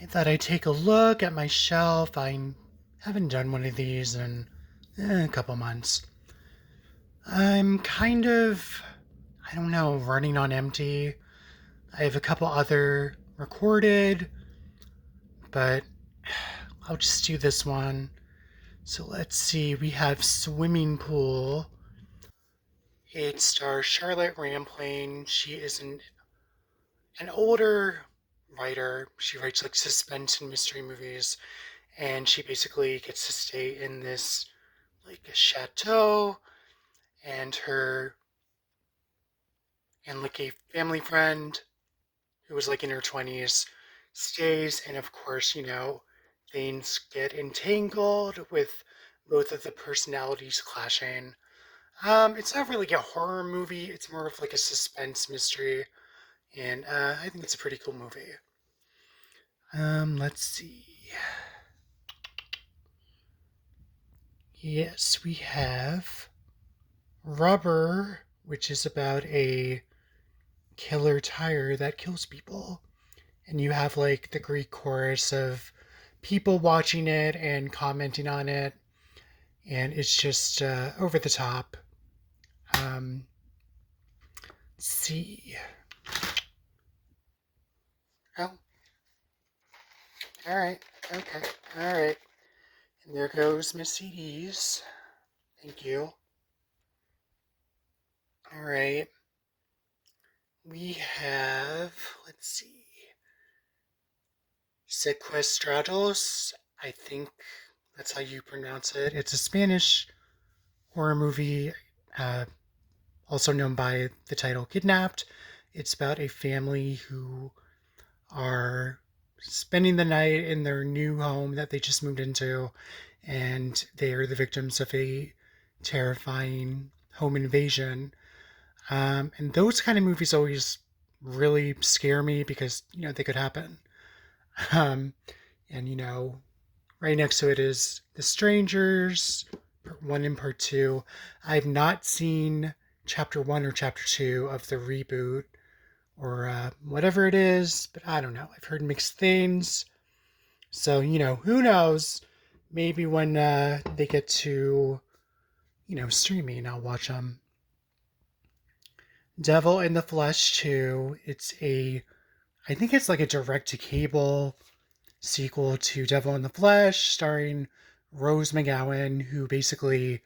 I thought I'd take a look at my shelf. I haven't done one of these in a couple months. I'm kind of, I don't know, running on empty. I have a couple other recorded, but I'll just do this one. So let's see. We have Swimming Pool. It stars Charlotte Rampling. She is an older writer. She writes like suspense and mystery movies, and she basically gets to stay in this like a chateau, and her and like a family friend who was like in her 20s stays, and of course, things get entangled with both of the personalities clashing. It's not really a horror movie, it's more of like a suspense mystery, and I think it's a pretty cool movie. Let's see. Yes, we have Rubber, which is about a killer tire that kills people. And you have like the Greek chorus of people watching it and commenting on it. And it's just over the top. Um, let's see. Oh, all right. Okay. All right. And there goes Miss CDs. Thank you. All right. We have, let's see, Sequestrados. I think that's how you pronounce it. It's a Spanish horror movie, uh, also known by the title Kidnapped. It's about a family who are spending the night in their new home that they just moved into, and they are the victims of a terrifying home invasion. And those kind of movies always really scare me because, they could happen. Um, and, right next to it is The Strangers, part one and part two. I've not seen chapter one or chapter two of the reboot or whatever it is, but I don't know. I've heard mixed things. So, who knows? Maybe when they get to, streaming, I'll watch them. Devil in the Flesh 2. I think it's like a direct to cable sequel to Devil in the Flesh, starring Rose McGowan, who basically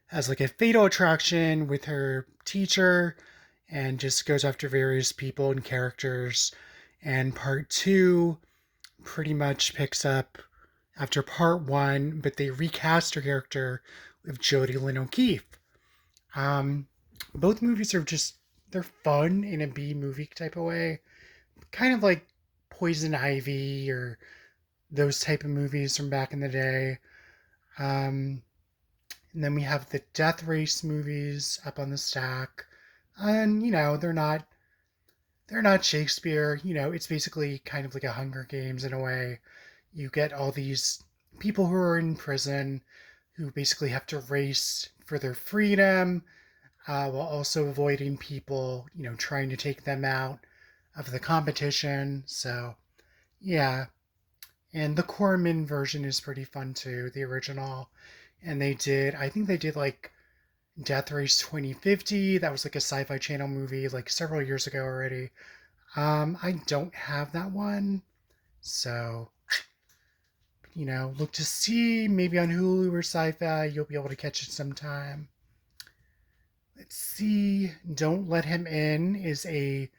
has like a fatal attraction with her teacher and just goes after various people and characters. And part two pretty much picks up after part one, but they recast her character with Jodie Lynn O'Keefe. Um, Both movies are they're fun in a B movie type of way, kind of like Poison Ivy or those type of movies from back in the day. Um, and then we have the Death Race movies up on the stack, and they're not Shakespeare. It's basically kind of like a Hunger Games in a way. You get all these people who are in prison who basically have to race for their freedom while also avoiding people, trying to take them out of the competition. So, yeah. And the Corman version is pretty fun too, the original. And I think they did like Death Race 2050. That was like a Sci Fi Channel movie like several years ago already. I don't have that one. So, look to see maybe on Hulu or Sci Fi. You'll be able to catch it sometime. Let's see. Don't Let Him In is a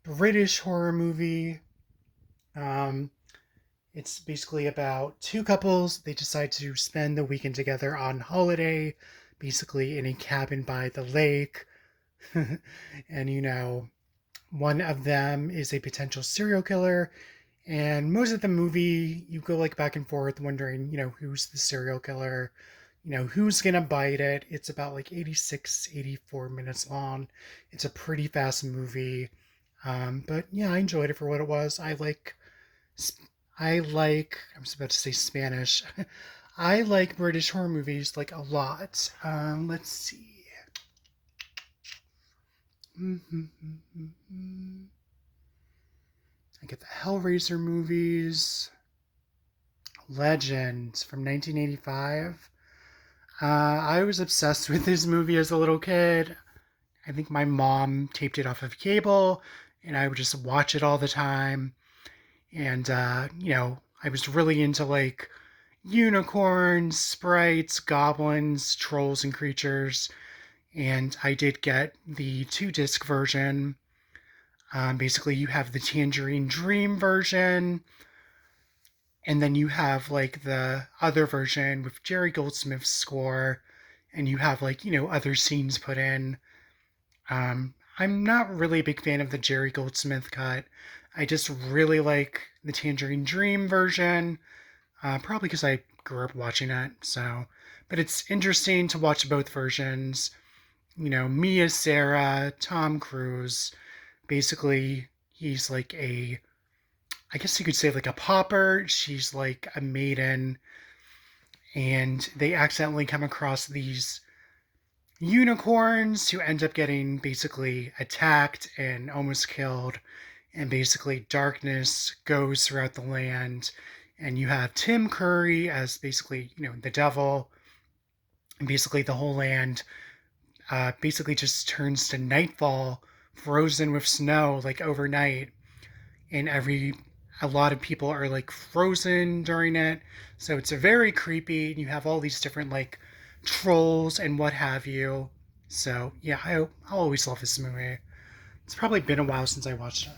British horror movie. Um, it's basically about two couples. They decide to spend the weekend together on holiday, basically in a cabin by the lake. And, one of them is a potential serial killer. And most of the movie, you go like back and forth wondering, who's the serial killer, who's going to bite it. It's about like 86, 84 minutes long. It's a pretty fast movie. But yeah, I enjoyed it for what it was. I was about to say Spanish. I like British horror movies like a lot. Let's see. I get the Hellraiser movies. Legend from 1985. I was obsessed with this movie as a little kid. I think my mom taped it off of cable, and I would just watch it all the time. And, I was really into like unicorns, sprites, goblins, trolls, and creatures. And I did get the 2 disc version. Basically, you have the Tangerine Dream version, and then you have like the other version with Jerry Goldsmith's score, and you have like, other scenes put in. I'm not really a big fan of the Jerry Goldsmith cut. I just really like the Tangerine Dream version, probably because I grew up watching it. So, but it's interesting to watch both versions. Mia Sara, Tom Cruise. Basically, he's like I guess you could say like a pauper. She's like a maiden, and they accidentally come across these unicorns who end up getting basically attacked and almost killed. And basically, darkness goes throughout the land. And you have Tim Curry as basically, the devil. And basically, the whole land basically just turns to nightfall, frozen with snow like overnight. And a lot of people are like frozen during it. So it's a very creepy. And you have all these different like trolls and what have you. So yeah, I'll always love this movie. It's probably been a while since I watched it.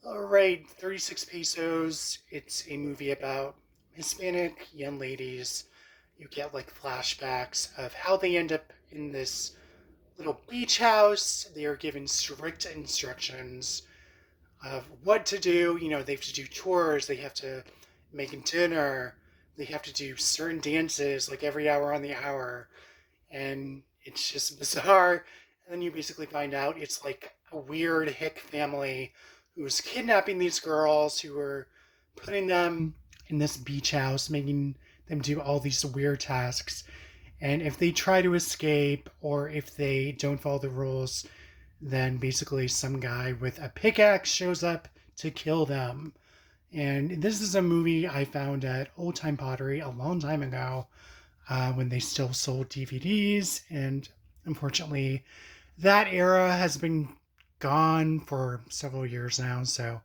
All right, 36 Pesos. It's a movie about Hispanic young ladies. You get like flashbacks of how they end up in this little beach house. They are given strict instructions of what to do. They have to do chores, they have to make dinner, they have to do certain dances like every hour on the hour. And it's just bizarre. And then you basically find out it's like a weird hick family who's kidnapping these girls who are putting them in this beach house, making them do all these weird tasks. And if they try to escape or if they don't follow the rules, then basically some guy with a pickaxe shows up to kill them. And this is a movie I found at Old Time Pottery a long time ago when they still sold DVDs. And unfortunately, that era has been gone for several years now. So,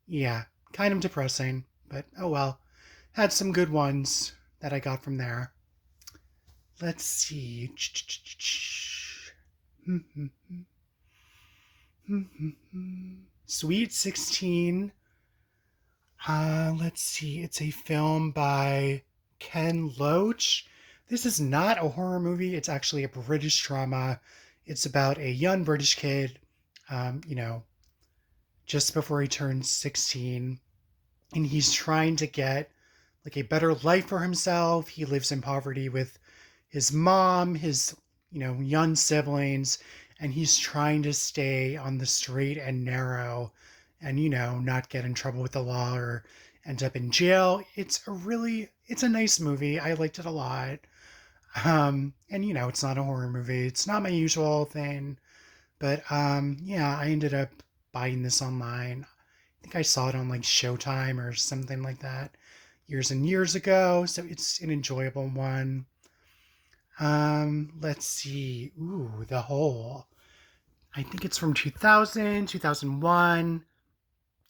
yeah, kind of depressing. But oh well. Had some good ones that I got from there. Let's see. Sweet 16. Let's see. It's a film by Ken Loach. This is not a horror movie. It's actually a British drama. It's about a young British kid, um, you know, just before he turns 16. And he's trying to get like a better life for himself. He lives in poverty with his mom, his, young siblings, and he's trying to stay on the straight and narrow and, not get in trouble with the law or end up in jail. It's a nice movie. I liked it a lot. And it's not a horror movie. It's not my usual thing, but yeah, I ended up buying this online. I think I saw it on like Showtime or something like that years and years ago. So it's an enjoyable one. Let's see. Ooh, The Hole. I think it's from 2000, 2001.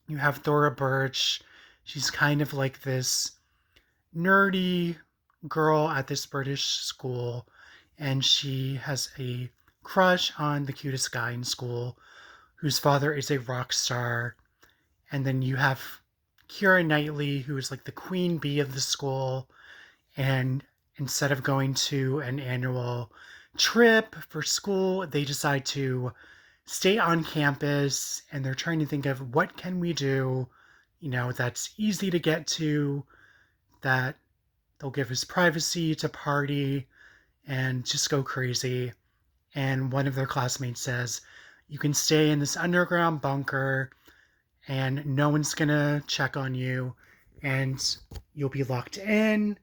You have Thora Birch. She's kind of like this nerdy girl at this British school, and she has a crush on the cutest guy in school, whose father is a rock star. And then you have Keira Knightley, who is like the queen bee of the school, and instead of going to an annual trip for school, they decide to stay on campus, and they're trying to think of what can we do, that's easy to get to, that they'll give us privacy to party and just go crazy. And one of their classmates says, you can stay in this underground bunker and no one's gonna check on you, and you'll be locked in.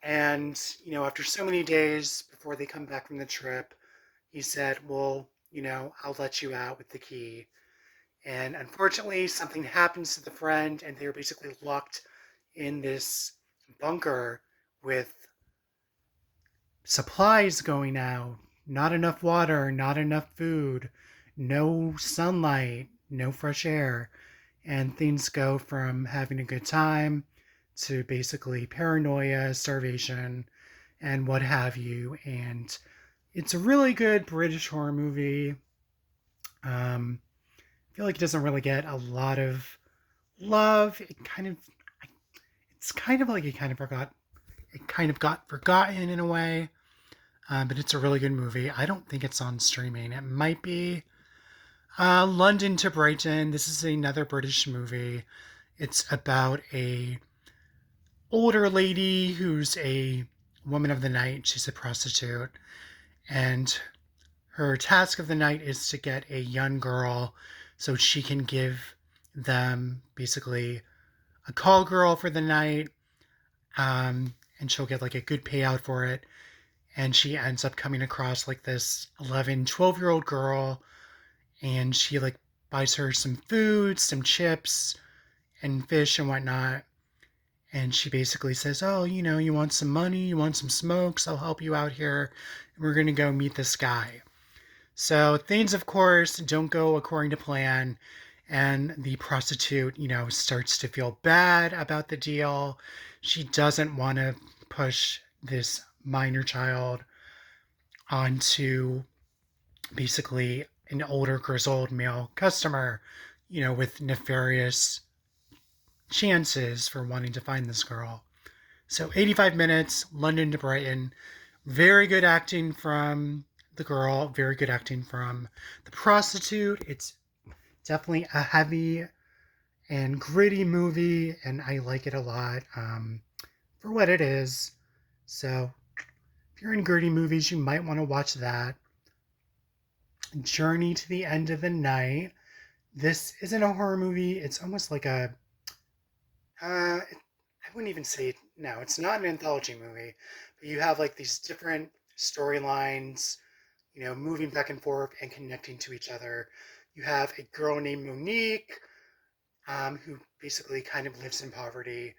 And, after so many days before they come back from the trip, he said, well, I'll let you out with the key. And unfortunately, something happens to the friend, and they're basically locked in this bunker with supplies going out, not enough water, not enough food, no sunlight, no fresh air. And things go from having a good time to basically paranoia, starvation, and what have you. And it's a really good British horror movie. I feel like it doesn't really get a lot of love. It's kind of like it kind of got forgotten in a way. But it's a really good movie. I don't think it's on streaming. It might be. London to Brighton. This is another British movie. It's about a older lady who's a woman of the night. She's a prostitute, and her task of the night is to get a young girl so she can give them basically a call girl for the night, and she'll get like a good payout for it. And she ends up coming across like this 11, 12-year-old girl, and she like buys her some food, some chips, and fish and whatnot. And she basically says, "Oh, you want some money? You want some smokes? I'll help you out here. We're going to go meet this guy." So things, of course, don't go according to plan. And the prostitute, starts to feel bad about the deal. She doesn't want to push this minor child onto basically an older, grizzled male customer, with nefarious chances for wanting to find this girl. So 85 minutes, London to Brighton. Very good acting from the girl, very good acting from the prostitute. It's definitely a heavy and gritty movie, and I like it a lot for what it is. So if you're in gritty movies, you might want to watch that. Journey to the End of the Night. This isn't a horror movie. It's almost like I wouldn't even say, no, it's not an anthology movie, but you have like these different storylines, moving back and forth and connecting to each other. You have a girl named Monique, who basically kind of lives in poverty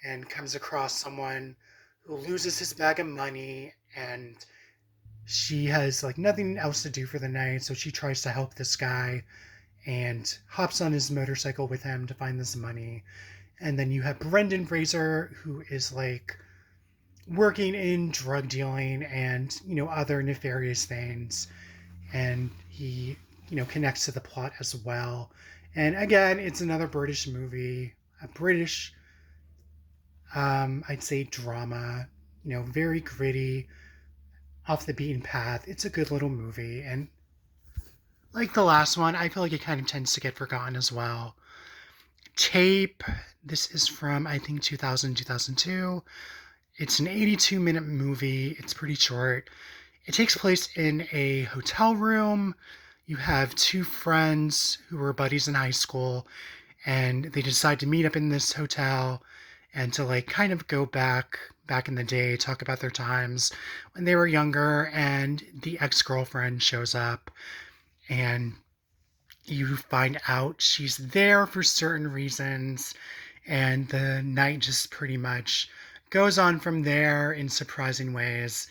and comes across someone who loses his bag of money, and she has like nothing else to do for the night, so she tries to help this guy and hops on his motorcycle with him to find this money. And then you have Brendan Fraser, who is like working in drug dealing and, other nefarious things. And he, connects to the plot as well. And again, it's another British movie, a British, I'd say drama, very gritty, off the beaten path. It's a good little movie. And like the last one, I feel like it kind of tends to get forgotten as well. Tape. This is from, I think, 2000, 2002. It's an 82-minute movie. It's pretty short. It takes place in a hotel room. You have two friends who were buddies in high school, and they decide to meet up in this hotel and to like kind of go back in the day, talk about their times when they were younger. And the ex-girlfriend shows up, and you find out she's there for certain reasons, and the night just pretty much goes on from there in surprising ways.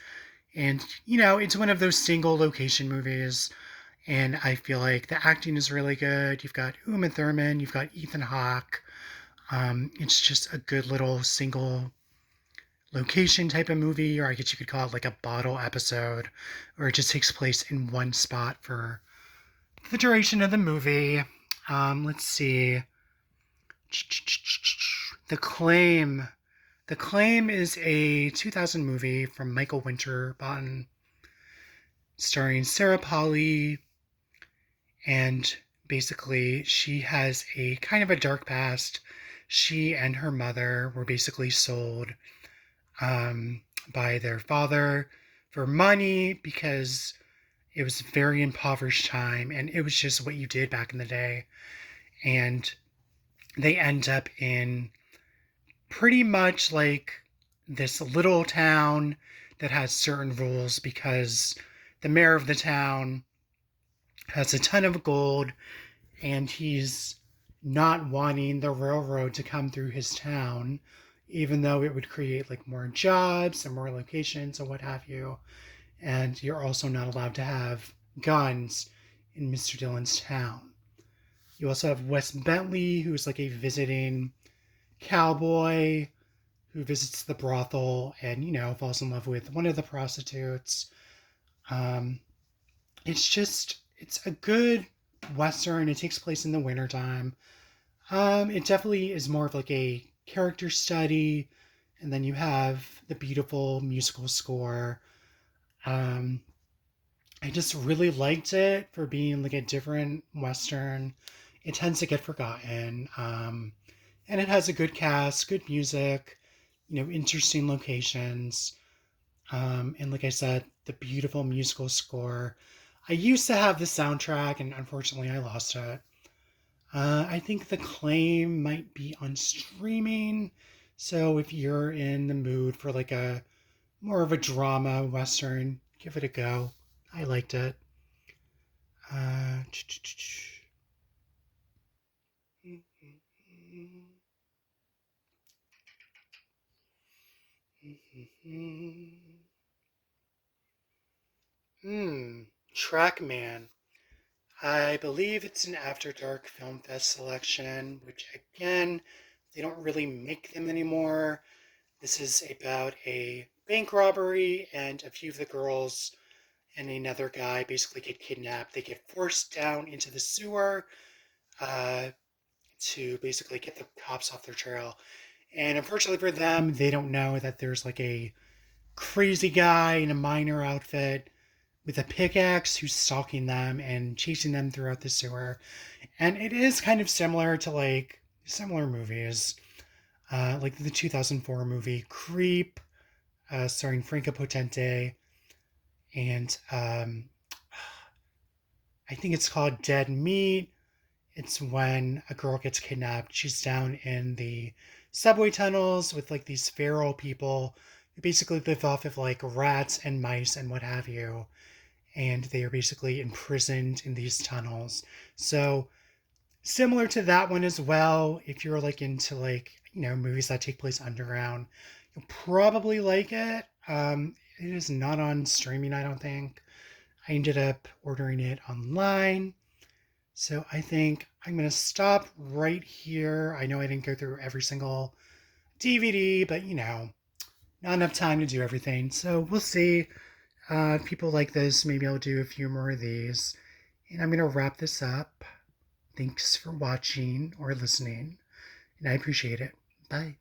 And, it's one of those single location movies, and I feel like the acting is really good. You've got Uma Thurman, you've got Ethan Hawke. It's just a good little single location type of movie, or I guess you could call it like a bottle episode, where it just takes place in one spot for the duration of the movie. Let's see. The Claim. The Claim is a 2000 movie from Michael Winterbottom, starring Sarah Polley, and basically she has a kind of a dark past. She and her mother were basically sold by their father for money because it was a very impoverished time, and it was just what you did back in the day. And they end up in pretty much like this little town that has certain rules because the mayor of the town has a ton of gold, and he's not wanting the railroad to come through his town, even though it would create like more jobs and more locations and what have you. And you're also not allowed to have guns in Mr. Dillon's town. You also have Wes Bentley, who's like a visiting cowboy who visits the brothel and, falls in love with one of the prostitutes. Um, it's a good Western. It takes place in the wintertime. It definitely is more of like a character study. And then you have the beautiful musical score. Um, I just really liked it for being like a different Western. It tends to get forgotten. And it has a good cast, good music, interesting locations. And like I said, the beautiful musical score. I used to have the soundtrack, and unfortunately, I lost it. I think the claim might be on streaming. So if you're in the mood for like a more of a drama western, give it a go. I liked it. Uh, hmm. Trackman. I believe it's an After Dark Film Fest selection, which again, they don't really make them anymore. This is about a bank robbery, and a few of the girls and another guy basically get kidnapped. They get forced down into the sewer uh, to basically get the cops off their trail. And unfortunately for them, they don't know that there's like a crazy guy in a miner outfit with a pickaxe who's stalking them and chasing them throughout the sewer. And it is kind of similar to like similar movies, like the 2004 movie Creep, starring Franco Potente, and I think it's called Dead Meat. It's when a girl gets kidnapped. She's down in the subway tunnels with like these feral people who basically live off of like rats and mice and what have you. And they are basically imprisoned in these tunnels. So similar to that one as well, if you're like into like, movies that take place underground, you'll probably like it. It is not on streaming, I don't think. I ended up ordering it online. So I think I'm going to stop right here. I know I didn't go through every single DVD, but not enough time to do everything. So we'll see. If people like this, maybe I'll do a few more of these. And I'm going to wrap this up. Thanks for watching or listening, and I appreciate it. Bye.